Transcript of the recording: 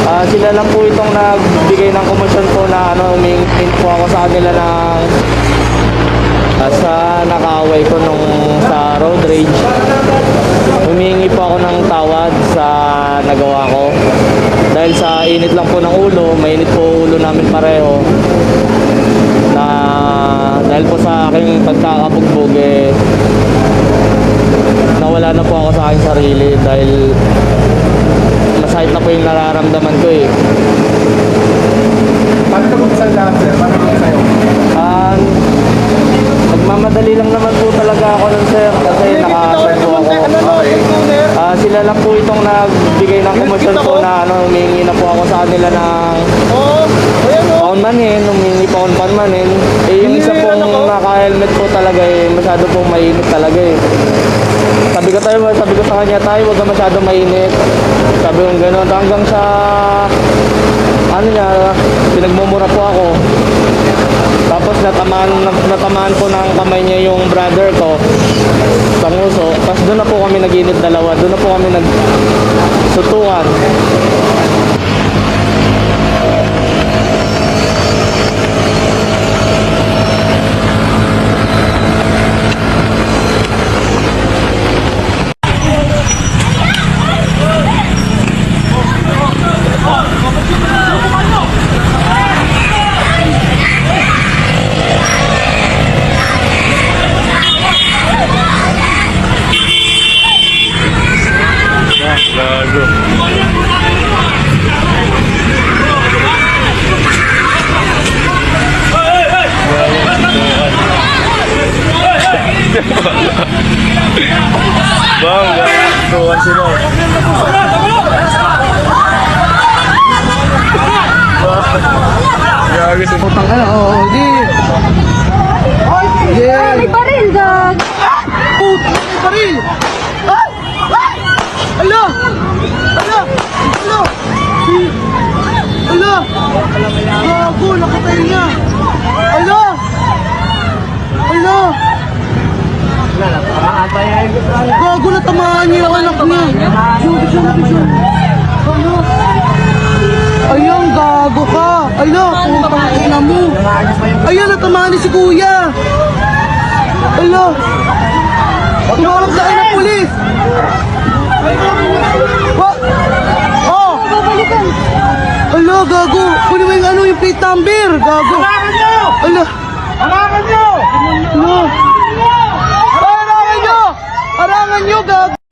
Sila lang po itong nagbigay ng komisyon po na humingi po ako sa kanila ng sa nakaaway ko nung sa road rage. Humingi po ako ng tawad sa nagawa ko. Dahil sa init lang po ng ulo, mainit po ulo namin pareho. Na dahil po sa aking pagkakabugbog nawala na po ako sa aking sarili dahil masahit na po yung nararamdaman ko eh. Paano ka mag-isang lahat, sir? Paano ka sa'yo? Nagmamadali lang naman po talaga ako nun, sir, kasi naka-share po ako. Sila lang po itong nagbigay ng komisyon po na humingi na po ako sa kanila ng paunmanin, humingi po akong paunmanin. Yung isa pong naka-helmet po talaga masyado pong mainit talaga eh. Sabi ko sa kanya, tayo huwag ka masyado mainit. Sabi ko gano'n, hanggang sa pinagmumura po ako. Tapos natamaan po ng kamay niya yung brother ko sa nguso. Tapos doon na po kami nag-init dalawa. Doon na po kami nagsutukan. Bang, tuwan sila. Gagawin sa Utang ka na, oo, di. Yeah. May baril, gag! May baril! Ay! Ala! Ala! Ala! Ala! Gago, nakatay niya! Ala! Ala! Gago, natamaan niya ang anak niya! Ala! Ayan, gago ka! Ala, putang ina mo! Ayan, natamaan ni si kuya! Ala! Tumawag sa akin ng pulis! What? Oh! Ala, gago! Kunin mo yung plate number! Gago! Ala! Harangan nyo! Ala! Harangan nyo! Harangan nyo, gago!